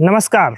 नमस्कार,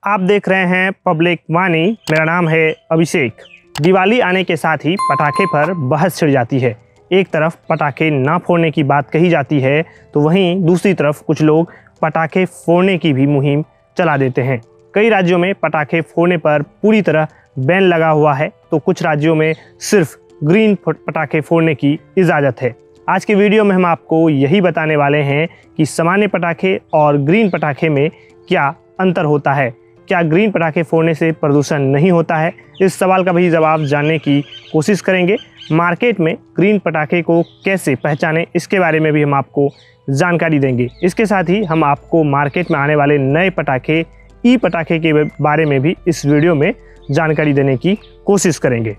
आप देख रहे हैं पब्लिक वाणी। मेरा नाम है अभिषेक। दिवाली आने के साथ ही पटाखे पर बहस छिड़ जाती है। एक तरफ पटाखे ना फोड़ने की बात कही जाती है तो वहीं दूसरी तरफ कुछ लोग पटाखे फोड़ने की भी मुहिम चला देते हैं। कई राज्यों में पटाखे फोड़ने पर पूरी तरह बैन लगा हुआ है तो कुछ राज्यों में सिर्फ ग्रीन पटाखे फोड़ने की इजाज़त है। आज की वीडियो में हम आपको यही बताने वाले हैं कि सामान्य पटाखे और ग्रीन पटाखे में क्या अंतर होता है। क्या ग्रीन पटाखे फोड़ने से प्रदूषण नहीं होता है? इस सवाल का भी जवाब जानने की कोशिश करेंगे। मार्केट में ग्रीन पटाखे को कैसे पहचानें, इसके बारे में भी हम आपको जानकारी देंगे। इसके साथ ही हम आपको मार्केट में आने वाले नए पटाखे ई पटाखे के बारे में भी इस वीडियो में जानकारी देने की कोशिश करेंगे।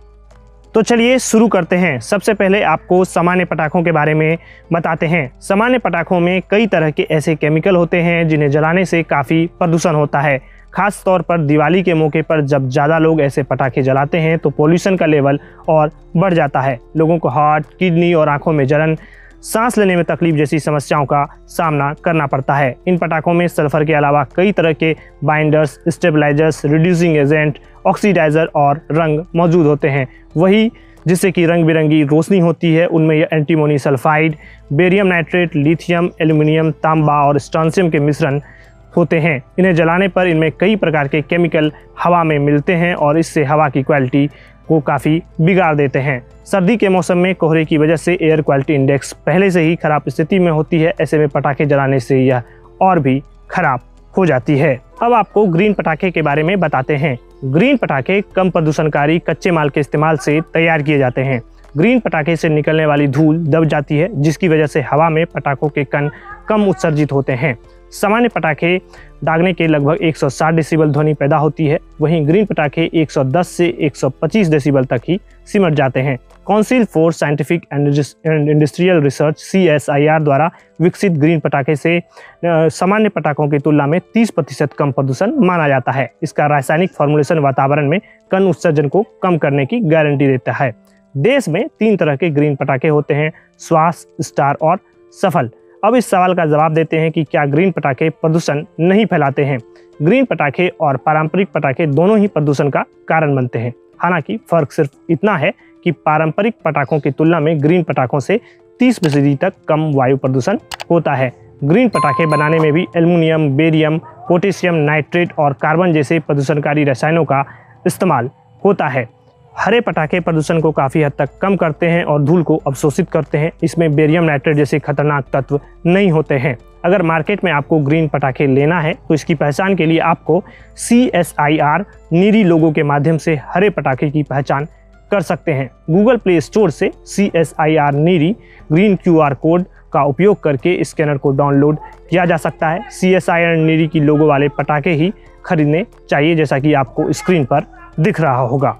तो चलिए शुरू करते हैं। सबसे पहले आपको सामान्य पटाखों के बारे में बताते हैं। सामान्य पटाखों में कई तरह के ऐसे केमिकल होते हैं जिन्हें जलाने से काफ़ी प्रदूषण होता है। खास तौर पर दिवाली के मौके पर जब ज़्यादा लोग ऐसे पटाखे जलाते हैं तो पोल्यूशन का लेवल और बढ़ जाता है। लोगों को हार्ट, किडनी और आंखों में जलन, सांस लेने में तकलीफ जैसी समस्याओं का सामना करना पड़ता है। इन पटाखों में सल्फर के अलावा कई तरह के binders, stabilisers, reducing agent, oxidiser और रंग मौजूद होते हैं। वही जिससे कि रंग बिरंगी रोशनी होती है उनमें यह antimony sulphide, barium nitrate, lithium, aluminium, तांबा और स्ट्रोंशियम के मिश्रण होते हैं। इन्हें जलाने पर इनमें कई प्रकार के केमिकल हवा में मिलते हैं और इससे हवा की क्वालिटी को काफ़ी बिगाड़ देते हैं। सर्दी के मौसम में कोहरे की वजह से एयर क्वालिटी इंडेक्स पहले से ही खराब स्थिति में होती है। ऐसे में पटाखे जलाने से यह और भी खराब हो जाती है। अब आपको ग्रीन पटाखे के बारे में बताते हैं। ग्रीन पटाखे कम प्रदूषणकारी कच्चे माल के इस्तेमाल से तैयार किए जाते हैं। ग्रीन पटाखे से निकलने वाली धूल दब जाती है जिसकी वजह से हवा में पटाखों के कण कम उत्सर्जित होते हैं। सामान्य पटाखे दागने के लगभग 160 डेसिबल ध्वनि पैदा होती है, वहीं ग्रीन पटाखे 110 से 125 डेसिबल तक ही सिमट जाते हैं। Council for scientific and industrial research CSIR द्वारा विकसित ग्रीन पटाखे से सामान्य पटाखों की तुलना में 30% कम प्रदूषण माना जाता है। इसका रासायनिक फॉर्मुलेशन वातावरण में कण उत्सर्जन को कम करने की गारंटी देता है। देश में 3 तरह के ग्रीन पटाखे होते हैं, श्वास, स्टार और सफल। अब इस सवाल का जवाब देते हैं कि क्या ग्रीन पटाखे प्रदूषण नहीं फैलाते हैं। ग्रीन पटाखे और पारंपरिक पटाखे दोनों ही प्रदूषण का कारण बनते हैं। हालांकि फर्क सिर्फ इतना है कि पारंपरिक पटाखों की तुलना में ग्रीन पटाखों से 30% तक कम वायु प्रदूषण होता है। ग्रीन पटाखे बनाने में भी एल्युमिनियम, बेरियम, पोटेशियम नाइट्रेट और कार्बन जैसे प्रदूषणकारी रसायनों का इस्तेमाल होता है। हरे पटाखे प्रदूषण को काफ़ी हद तक कम करते हैं और धूल को अवशोषित करते हैं। इसमें बेरियम नाइट्रेट जैसे खतरनाक तत्व नहीं होते हैं। अगर मार्केट में आपको ग्रीन पटाखे लेना है तो इसकी पहचान के लिए आपको CSIR नीरी लोगो के माध्यम से हरे पटाखे की पहचान कर सकते हैं। गूगल प्ले स्टोर से CSIR NEERI green QR code का उपयोग करके स्कैनर को डाउनलोड किया जा सकता है। CSIR नीरी की लोगो वाले पटाखे ही खरीदने चाहिए, जैसा कि आपको स्क्रीन पर दिख रहा होगा।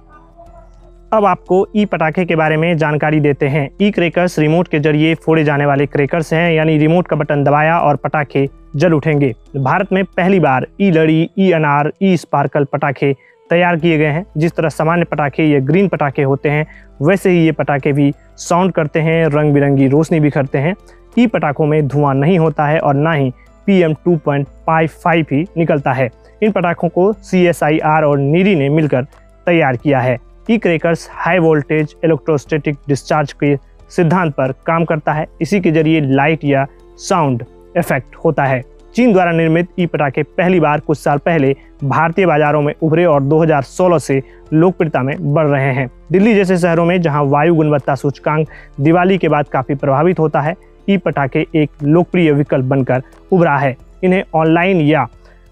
अब आपको ई पटाखे के बारे में जानकारी देते हैं। ई क्रैकर्स रिमोट के जरिए फोड़े जाने वाले क्रैकर्स हैं, यानी रिमोट का बटन दबाया और पटाखे जल उठेंगे। भारत में पहली बार ई लड़ी, ई अनार, ई स्पार्कल पटाखे तैयार किए गए हैं। जिस तरह सामान्य पटाखे ये ग्रीन पटाखे होते हैं वैसे ही ये पटाखे भी साउंड करते हैं, रंग बिरंगी रोशनी बिखरते हैं। ई पटाखों में धुआं नहीं होता है और ना ही PM 2.55 ही निकलता है। इन पटाखों को CSIR और नीरी ने मिलकर तैयार किया है। E crackers high voltage electrostatic discharge के सिद्धांत पर काम करता है। इसी के जरिए लाइट या साउंड इफेक्ट होता है। चीन द्वारा निर्मित ई पटाखे पहली बार कुछ साल पहले भारतीय बाजारों में उभरे और 2016 से लोकप्रियता में बढ़ रहे हैं। दिल्ली जैसे शहरों में जहां वायु गुणवत्ता सूचकांक दिवाली के बाद काफ़ी प्रभावित होता है, ई पटाखे एक लोकप्रिय विकल्प बनकर उभरा है। इन्हें ऑनलाइन या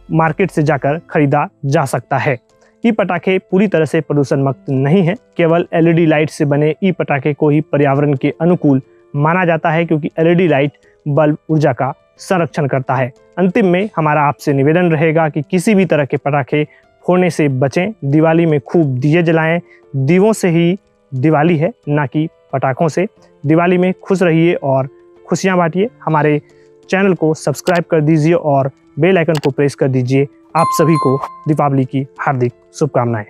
मार्केट से जाकर खरीदा जा सकता है। ई पटाखे पूरी तरह से प्रदूषण मुक्त नहीं है। केवल LED लाइट से बने ई पटाखे को ही पर्यावरण के अनुकूल माना जाता है, क्योंकि LED लाइट बल्ब ऊर्जा का संरक्षण करता है। अंतिम में हमारा आपसे निवेदन रहेगा कि किसी भी तरह के पटाखे फोड़ने से बचें। दिवाली में खूब दिए जलाएं। दीवों से ही दिवाली है, ना कि पटाखों से। दिवाली में खुश रहिए और खुशियाँ बांटिए। हमारे चैनल को सब्सक्राइब कर दीजिए और बेल आइकन को प्रेस कर दीजिए। आप सभी को दीपावली की हार्दिक शुभकामनाएं।